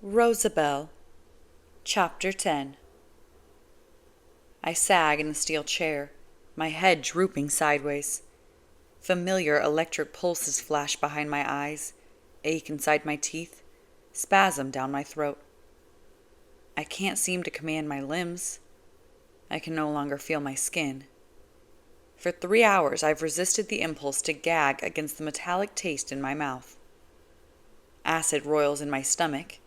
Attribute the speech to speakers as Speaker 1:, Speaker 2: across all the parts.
Speaker 1: Rosabelle, Chapter 10. I sag in the steel chair, my head drooping sideways. Familiar electric pulses flash behind my eyes, ache inside my teeth, spasm down my throat. I can't seem to command my limbs. I can no longer feel my skin. For 3 hours I've resisted the impulse to gag against the metallic taste in my mouth. Acid roils in my stomach.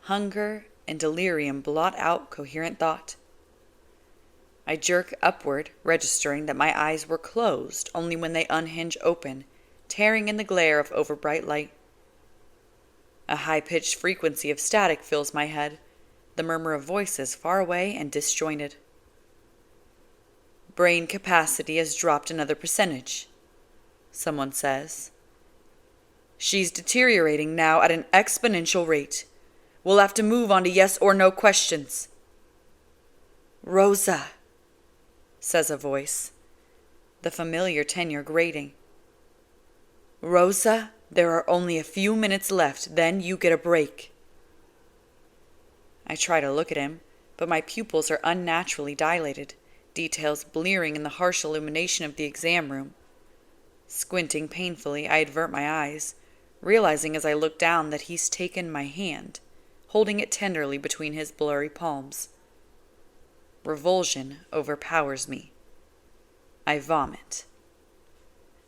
Speaker 1: Hunger and delirium blot out coherent thought. I jerk upward, registering that my eyes were closed only when they unhinge open, tearing in the glare of overbright light. A high-pitched frequency of static fills my head, the murmur of voices far away and disjointed. Brain capacity has dropped another percentage, someone says. She's deteriorating now at an exponential rate. We'll have to move on to yes or no questions. Rosa, says a voice, the familiar tenor grating. Rosa, there are only a few minutes left, then you get a break. I try to look at him, but my pupils are unnaturally dilated, details blearing in the harsh illumination of the exam room. Squinting painfully, I avert my eyes, realizing as I look down that he's taken my hand, holding it tenderly between his blurry palms. Revulsion overpowers me. I vomit.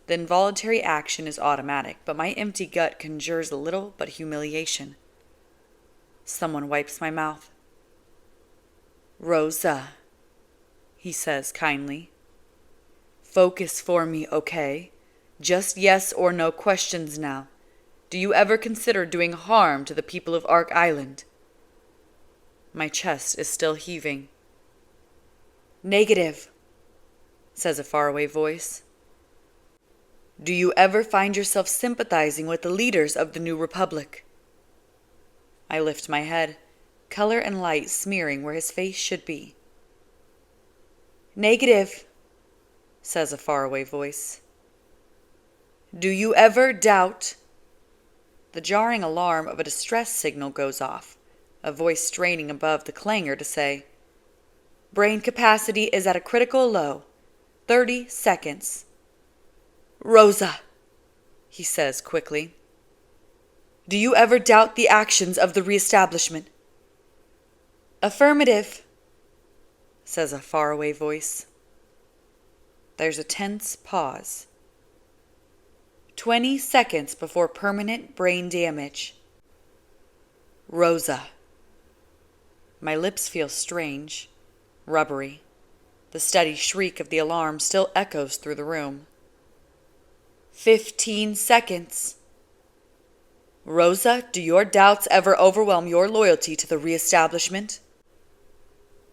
Speaker 1: The involuntary action is automatic, but my empty gut conjures a little but humiliation. Someone wipes my mouth. Rosa, he says kindly. Focus for me, okay? Just yes or no questions now. Do you ever consider doing harm to the people of Ark Island? My chest is still heaving. Negative, says a faraway voice. Do you ever find yourself sympathizing with the leaders of the New Republic? I lift my head, color and light smearing where his face should be. Negative, says a faraway voice. Do you ever doubt? The jarring alarm of a distress signal goes off, a voice straining above the clangor to say, Brain capacity is at a critical low. 30 seconds. Rosa, he says quickly. Do you ever doubt the actions of the reestablishment? Affirmative, says a faraway voice. There's a tense pause. 20 seconds before permanent brain damage. Rosa. My lips feel strange, rubbery. The steady shriek of the alarm still echoes through the room. 15 seconds. Rosa, do your doubts ever overwhelm your loyalty to the reestablishment?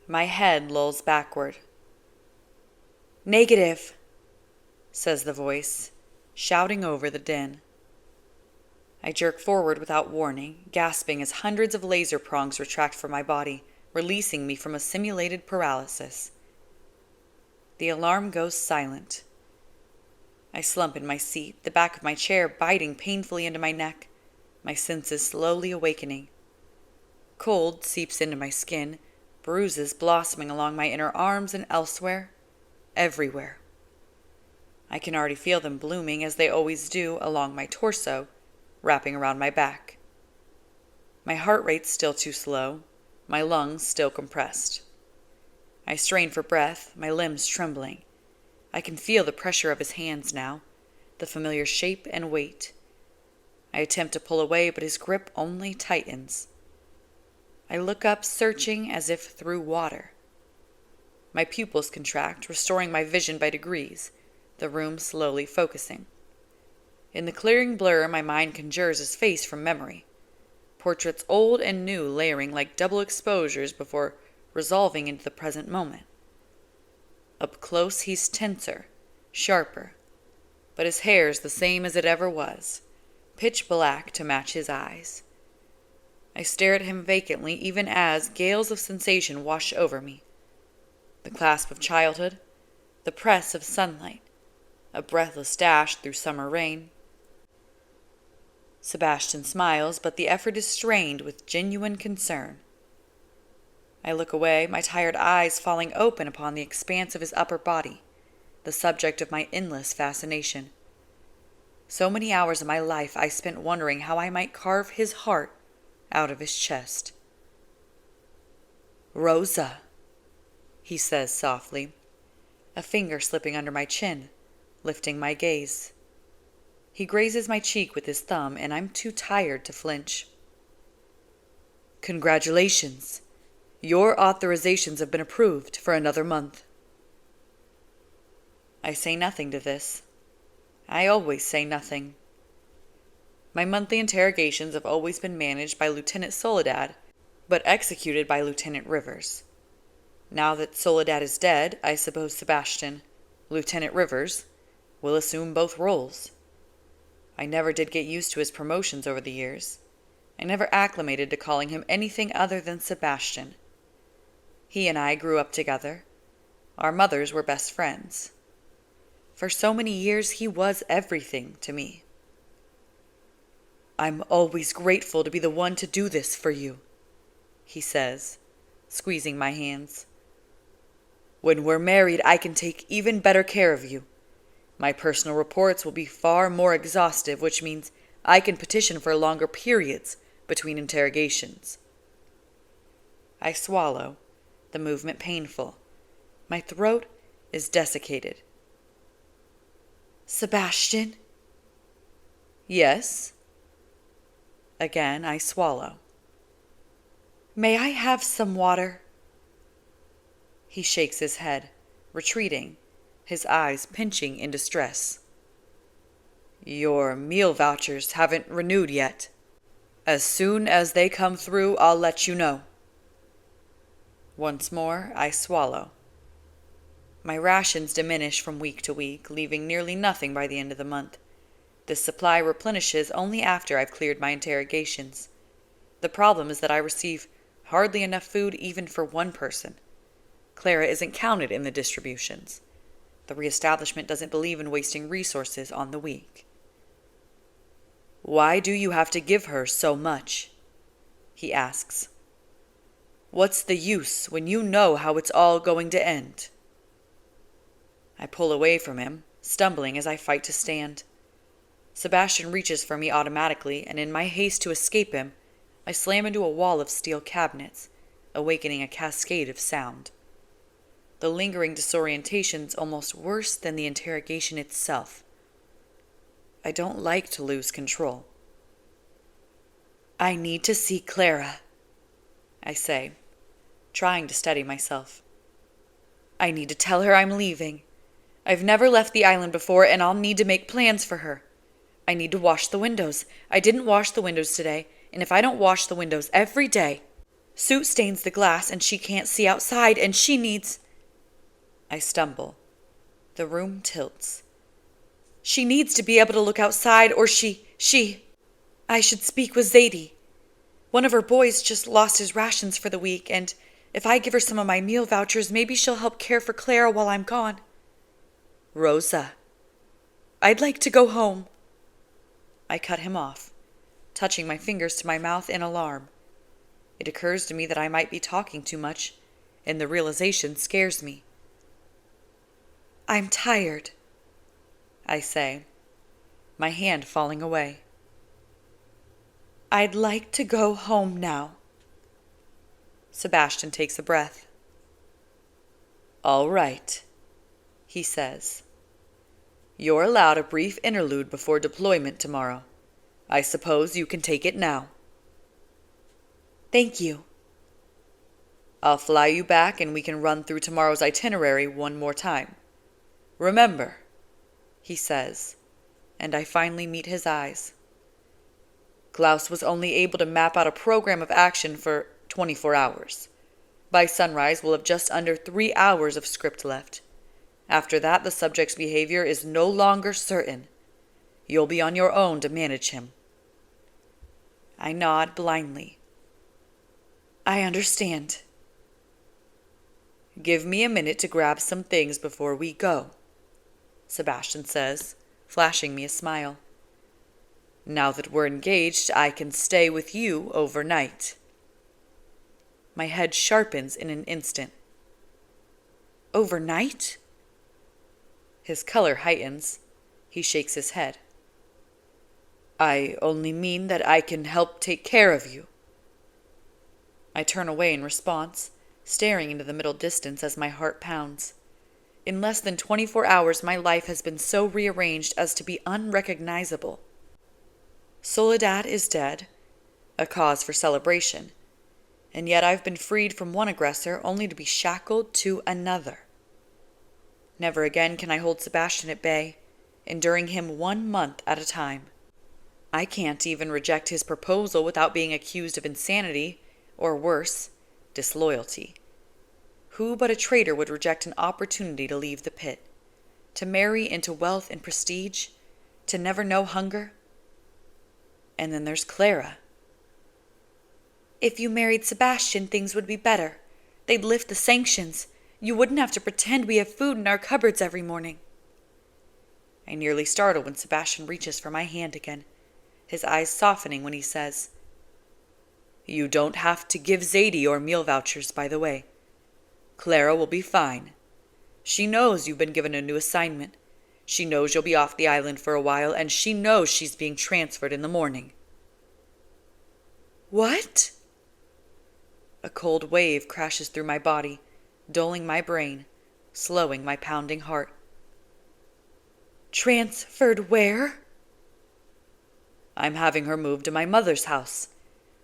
Speaker 1: My head lolls backward. Negative, says the voice, shouting over the din. I jerk forward without warning, gasping as hundreds of laser prongs retract from my body, releasing me from a simulated paralysis. The alarm goes silent. I slump in my seat, the back of my chair biting painfully into my neck, my senses slowly awakening. Cold seeps into my skin, bruises blossoming along my inner arms and elsewhere, everywhere. I can already feel them blooming as they always do along my torso, wrapping around my back. My heart rate's still too slow, my lungs still compressed. I strain for breath, my limbs trembling. I can feel the pressure of his hands now, the familiar shape and weight. I attempt to pull away, but his grip only tightens. I look up, searching as if through water. My pupils contract, restoring my vision by degrees, the room slowly focusing. In the clearing blur, my mind conjures his face from memory. Portraits old and new layering like double exposures before resolving into the present moment. Up close he's tenser, sharper, but his hair's the same as it ever was, pitch black to match his eyes. I stare at him vacantly even as gales of sensation wash over me. The clasp of childhood, the press of sunlight, a breathless dash through summer rain. Sebastian smiles, but the effort is strained with genuine concern. I look away, my tired eyes falling open upon the expanse of his upper body, the subject of my endless fascination. So many hours of my life I spent wondering how I might carve his heart out of his chest. "Rosa," he says softly, a finger slipping under my chin, lifting my gaze. He grazes my cheek with his thumb, and I'm too tired to flinch. "Congratulations. Your authorizations have been approved for another month." I say nothing to this. I always say nothing. My monthly interrogations have always been managed by Lieutenant Soledad, but executed by Lieutenant Rivers. Now that Soledad is dead, I suppose Sebastian, Lieutenant Rivers, will assume both roles. I never did get used to his promotions over the years. I never acclimated to calling him anything other than Sebastian. He and I grew up together. Our mothers were best friends. For so many years, he was everything to me. "I'm always grateful to be the one to do this for you," he says, squeezing my hands. "When we're married, I can take even better care of you. My personal reports will be far more exhaustive, which means I can petition for longer periods between interrogations." I swallow, the movement painful. My throat is desiccated. "Sebastian?" "Yes?" Again I swallow. "May I have some water?" He shakes his head, retreating, his eyes pinching in distress. "Your meal vouchers haven't renewed yet. As soon as they come through, I'll let you know." Once more I swallow. My rations diminish from week to week, leaving nearly nothing by the end of the month. This supply replenishes only after I've cleared my interrogations. The problem is that I receive hardly enough food even for one person. Clara isn't counted in the distributions. The reestablishment doesn't believe in wasting resources on the weak. "Why do you have to give her so much?" he asks. "What's the use when you know how it's all going to end?" I pull away from him, stumbling as I fight to stand. Sebastian reaches for me automatically, and in my haste to escape him, I slam into a wall of steel cabinets, awakening a cascade of sound. The lingering disorientation's almost worse than the interrogation itself. I don't like to lose control. "I need to see Clara," I say, trying to steady myself. "I need to tell her I'm leaving. I've never left the island before, and I'll need to make plans for her. I need to wash the windows. I didn't wash the windows today, and if I don't wash the windows every day, soot stains the glass and she can't see outside, and she needs—" I stumble. The room tilts. "She needs to be able to look outside, or I should speak with Zadie. One of her boys just lost his rations for the week, and if I give her some of my meal vouchers, maybe she'll help care for Clara while I'm gone." "Rosa, I'd like to go home." I cut him off, touching my fingers to my mouth in alarm. It occurs to me that I might be talking too much, and the realization scares me. "I'm tired," I say, my hand falling away. "I'd like to go home now." Sebastian takes a breath. "All right," he says. "You're allowed a brief interlude before deployment tomorrow. I suppose you can take it now."
Speaker 2: "Thank you."
Speaker 1: "I'll fly you back and we can run through tomorrow's itinerary one more time. Remember," he says, and I finally meet his eyes. "Klaus was only able to map out a program of action for 24 hours. By sunrise, we'll have just under 3 hours of script left. After that, the subject's behavior is no longer certain. You'll be on your own to manage him." I nod blindly.
Speaker 2: "I understand."
Speaker 1: "Give me a minute to grab some things before we go," Sebastian says, flashing me a smile. Now that we're engaged, I can stay with you overnight.
Speaker 2: My head sharpens in an instant. Overnight?
Speaker 1: His color heightens. He shakes his head. I only mean that I can help take care of you.
Speaker 2: I turn away in response, staring into the middle distance as my heart pounds. In less than 24 hours, my life has been so rearranged as to be unrecognizable. Soledad is dead, a cause for celebration, and yet I've been freed from one aggressor only to be shackled to another. Never again can I hold Sebastian at bay, enduring him 1 month at a time. I can't even reject his proposal without being accused of insanity, or worse, disloyalty. Who but a traitor would reject an opportunity to leave the pit, to marry into wealth and prestige, to never know hunger? And then there's Clara. If you married Sebastian, things would be better. They'd lift the sanctions. You wouldn't have to pretend we have food in our cupboards every morning. I nearly startle when Sebastian reaches for my hand again, his eyes softening when he says, You don't have to give Zadie your meal vouchers, by the way. Clara will be fine. She knows you've been given a new assignment. She knows you'll be off the island for a while, and she knows she's being transferred in the morning. What?
Speaker 1: A cold wave crashes through my body, dulling my brain, slowing my pounding heart.
Speaker 2: Transferred where?
Speaker 1: I'm having her moved to my mother's house.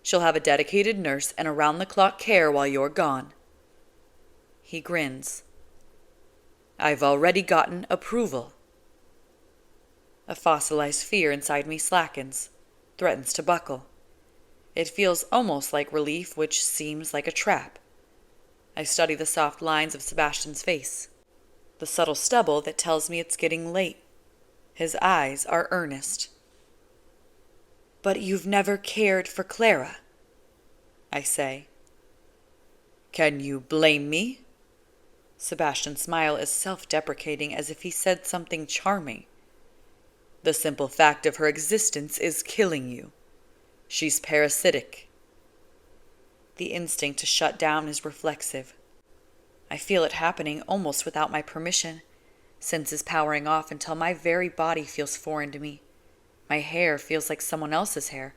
Speaker 1: She'll have a dedicated nurse and around-the-clock care while you're gone. He grins. I've already gotten approval. A fossilized fear inside me slackens, threatens to buckle. It feels almost like relief, which seems like a trap. I study the soft lines of Sebastian's face, the subtle stubble that tells me it's getting late. His eyes are earnest.
Speaker 2: But you've never cared for Clara,
Speaker 1: I say. Can you blame me? Sebastian's smile is self-deprecating, as if he said something charming. The simple fact of her existence is killing you. She's parasitic. The instinct to shut down is reflexive. I feel it happening almost without my permission, senses powering off until my very body feels foreign to me. My hair feels like someone else's hair.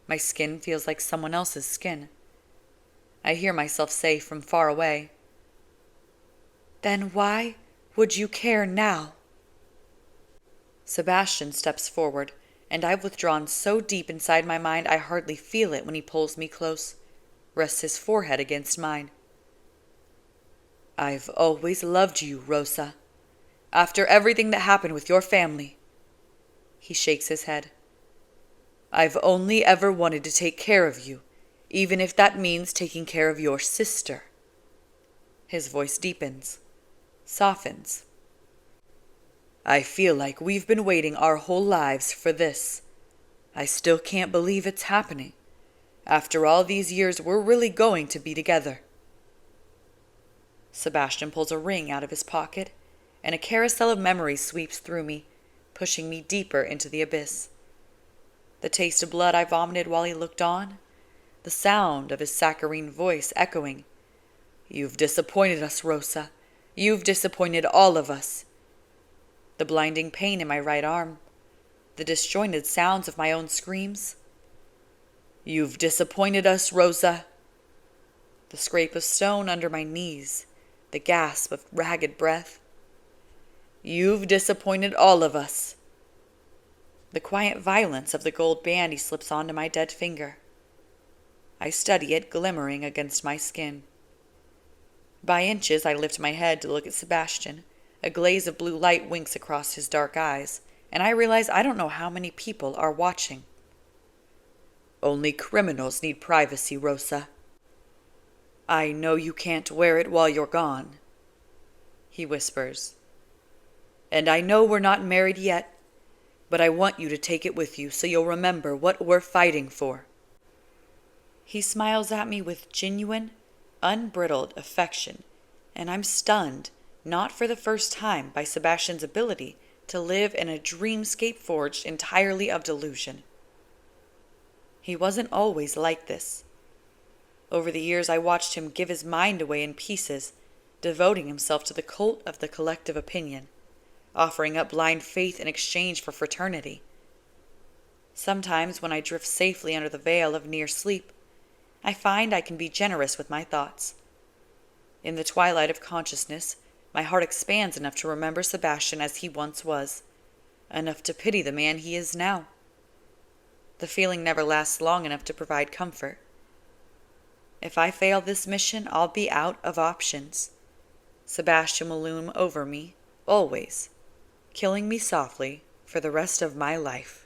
Speaker 1: My skin feels like someone else's skin. I hear myself say from far away,
Speaker 2: Then why would you care now?
Speaker 1: Sebastian steps forward, and I've withdrawn so deep inside my mind I hardly feel it when he pulls me close, rests his forehead against mine. I've always loved you, Rosa. After everything that happened with your family. He shakes his head. I've only ever wanted to take care of you, even if that means taking care of your sister. His voice deepens, softens. I feel like we've been waiting our whole lives for this. I still can't believe it's happening. After all these years, we're really going to be together. Sebastian pulls a ring out of his pocket, and a carousel of memories sweeps through me, pushing me deeper into the abyss. The taste of blood I vomited while he looked on, the sound of his saccharine voice echoing, You've disappointed us, Rosa. You've disappointed all of us. The blinding pain in my right arm, the disjointed sounds of my own screams. You've disappointed us, Rosa. The scrape of stone under my knees, the gasp of ragged breath. You've disappointed all of us. The quiet violence of the gold band he slips onto my dead finger. I study it glimmering against my skin. By inches I lift my head to look at Sebastian. A glaze of blue light winks across his dark eyes, and I realize I don't know how many people are watching. Only criminals need privacy, Rosa. I know you can't wear it while you're gone, he whispers. And I know we're not married yet, but I want you to take it with you so you'll remember what we're fighting for. He smiles at me with genuine, unbridled affection, and I'm stunned, not for the first time, by Sebastian's ability to live in a dreamscape forged entirely of delusion. He wasn't always like this. Over the years, I watched him give his mind away in pieces, devoting himself to the cult of the collective opinion, offering up blind faith in exchange for fraternity. Sometimes, when I drift safely under the veil of near sleep, I find I can be generous with my thoughts. In the twilight of consciousness, my heart expands enough to remember Sebastian as he once was, enough to pity the man he is now. The feeling never lasts long enough to provide comfort. If I fail this mission, I'll be out of options. Sebastian will loom over me, always, killing me softly for the rest of my life.